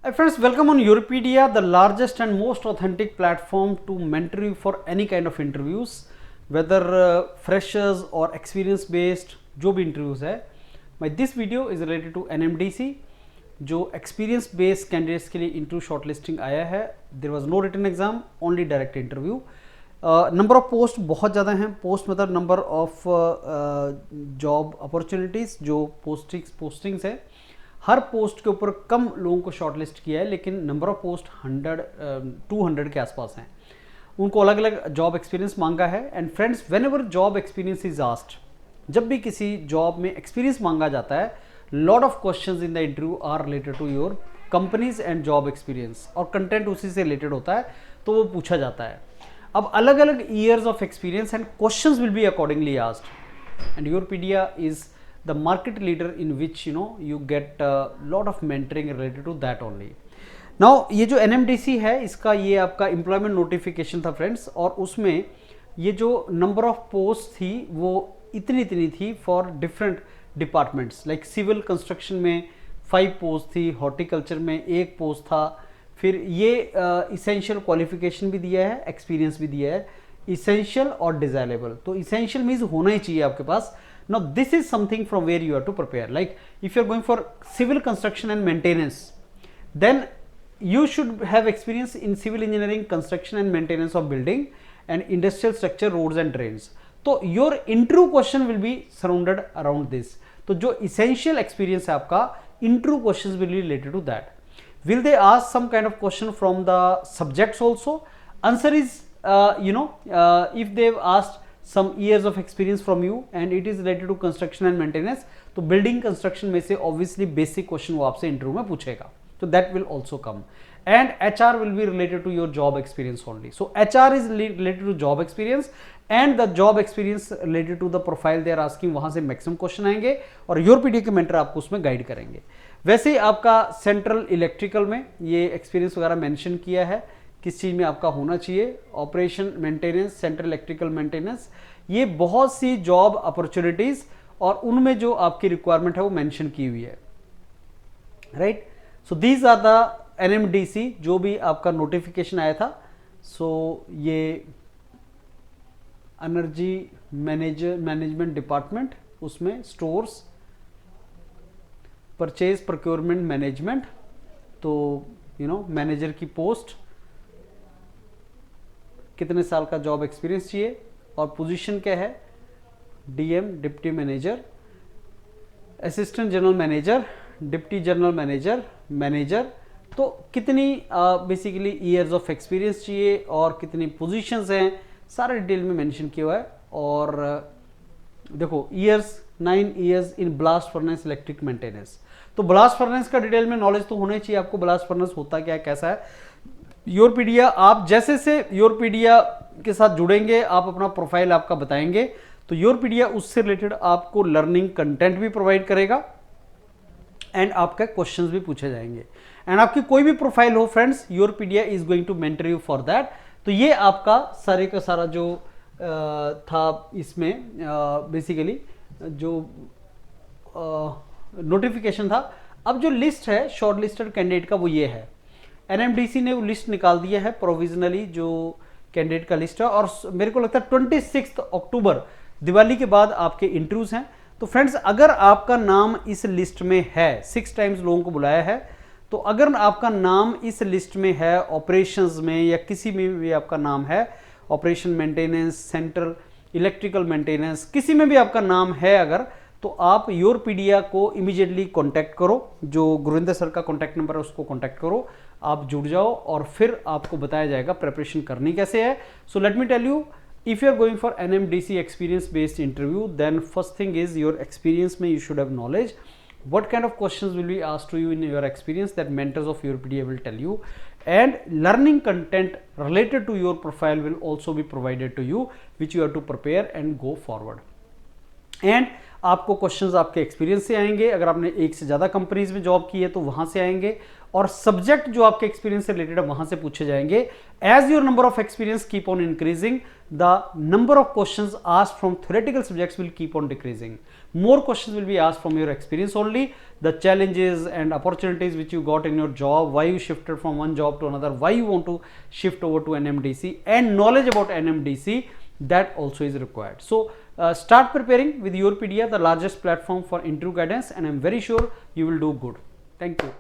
Hi friends, welcome on Europedia, the largest and most authentic platform to mentor you for any kind of interviews, whether freshers or experience based, जो भी interviews है. This video is related to NMDC, जो experience based candidates के लिए interview shortlisting आया है. There was no written exam, only direct interview. Number of post बहुत ज़्यादा हैं. पोस्ट मतलब नंबर ऑफ जॉब अपॉर्चुनिटीज़ जो पोस्टिंग्स है. हर पोस्ट के ऊपर कम लोगों को शॉर्टलिस्ट किया है, लेकिन नंबर ऑफ पोस्ट 200 के आसपास हैं. उनको अलग अलग जॉब एक्सपीरियंस मांगा है. And friends, whenever job experience is asked, जब भी किसी जॉब में एक्सपीरियंस मांगा जाता है, lot of questions in the interview are related to your companies and job experience, और कंटेंट उसी से रिलेटेड होता है, तो वो पूछा जाता है. अब अलग अलग years of experience and questions will be accordingly asked. And Europedia is the market leader in which you get a lot of mentoring related to that only. Now ये जो NMDC है, इसका ये आपका एम्प्लॉयमेंट नोटिफिकेशन था friends, और उसमें ये जो नंबर ऑफ पोस्ट थी वो इतनी थी for different departments. Like civil construction में 5 पोस्ट थी, हॉर्टिकल्चर में 1 पोस्ट था. फिर ये इसेंशियल क्वालिफिकेशन भी दिया है, एक्सपीरियंस भी दिया है, इसेंशियल और डिजायरेबल. तो इसेंशियल मीन्स होना ही चाहिए आपके पास. Now this is something from where you have to prepare. Like if you are going for civil construction and maintenance, then you should have experience in civil engineering, construction and maintenance of building and industrial structure, roads and drains. So your interview question will be surrounded around this. तो जो essential experience है आपका, interview questions will be related to that. Will they ask some kind of question from the subjects also? Answer is if they've asked some years of experience from you and it is related to construction and maintenance, तो building construction में से obviously basic question वो आपसे interview में पूछेगा, तो that will also come. And HR will be related to your job experience only. So HR is related to job experience and the job experience related to the profile they are asking, वहाँ से maximum question आएंगे और यूरोपीडिया के mentor आपको उसमें guide करेंगे. वैसे ही आपका सेंट्रल इलेक्ट्रिकल में ये एक्सपीरियंस वगैरह मेंशन किया है, किस चीज़ में आपका होना चाहिए. Operation maintenance, central electrical maintenance, ये बहुत सी जॉब अपॉर्चुनिटीज़ और उनमें जो आपकी रिक्वायरमेंट है वो मेंशन की हुई है. Right. So these are the NMDC जो भी आपका नोटिफिकेशन आया था. सो ये एनर्जी मैनेजमेंट डिपार्टमेंट, उसमें स्टोर्स, परचेज प्रोक्योरमेंट मैनेजमेंट, तो मैनेजर की पोस्ट, कितने साल का जॉब एक्सपीरियंस चाहिए और पोजीशन क्या है, DM deputy manager, assistant general manager, deputy general manager, manager. तो कितनी बेसिकली ईयर्स ऑफ एक्सपीरियंस चाहिए और कितनी पोजीशंस हैं, सारा डिटेल में मेंशन किया हुआ है. और देखो years, 9 years in blast furnace electric maintenance. तो ब्लास्ट फर्नेस का डिटेल में नॉलेज तो होना ही चाहिए आपको. ब्लास्ट फर्नेस होता क्या है, कैसा है. यूरोपीडिया, आप जैसे से यूरोपीडिया के साथ जुड़ेंगे, आप अपना प्रोफाइल आपका बताएंगे, तो यूरोपीडिया उससे रिलेटेड आपको लर्निंग कंटेंट भी प्रोवाइड करेगा एंड आपके क्वेश्चंस भी पूछे जाएंगे. एंड आपकी कोई भी प्रोफाइल हो friends, Europedia is going to mentor you for that. तो ये आपका सारे का सारा जो था इसमें बेसिकली जो नोटिफिकेशन था. अब जो लिस्ट है शॉर्ट लिस्टेड कैंडिडेट का, वो ये है. NMDC ने वो लिस्ट निकाल दिया है प्रोविजनली, जो कैंडिडेट का लिस्ट है, और मेरे को लगता है 26 अक्टूबर दिवाली के बाद आपके इंटरव्यूज हैं. तो फ्रेंड्स, अगर आपका नाम इस लिस्ट में है, 6 टाइम्स लोगों को बुलाया है, तो अगर आपका नाम इस लिस्ट में है, ऑपरेशंस में या किसी में भी आपका नाम है, operation maintenance, central electrical maintenance, किसी में भी आपका नाम है अगर, तो आप यूरोपीडिया को इमीडिएटली कांटेक्ट करो. जो गुरिंदर सर का कांटेक्ट नंबर है उसको कांटेक्ट करो, आप जुड़ जाओ और फिर आपको बताया जाएगा प्रेपरेशन करनी कैसे है. So let me tell you, if you are going for NMDC experience based interview, then first thing is your experience में you should have knowledge. What kind of questions will be asked to you in your experience, that mentors of Europedia will tell you, and learning content related to your profile will also be provided to you, which you have to prepare and go forward. And आपको questions आपके experience से आएंगे, अगर आपने एक से ज़्यादा companies में जॉब की है तो वहां से आएंगे, और सब्जेक्ट जो आपके एक्सपीरियंस से रिलेटेड है वहां से पूछे जाएंगे. As your number of experience keep on increasing, the number of questions asked from theoretical subjects will keep on decreasing. More questions will be asked from your experience only, the challenges and opportunities which you got in your job, why you shifted from one job to another, why you want to shift over to NMDC, and knowledge about NMDC, that also is required. So start preparing with Yourpedia, the largest platform for interview guidance, and I'm very sure you will do good. Thank you.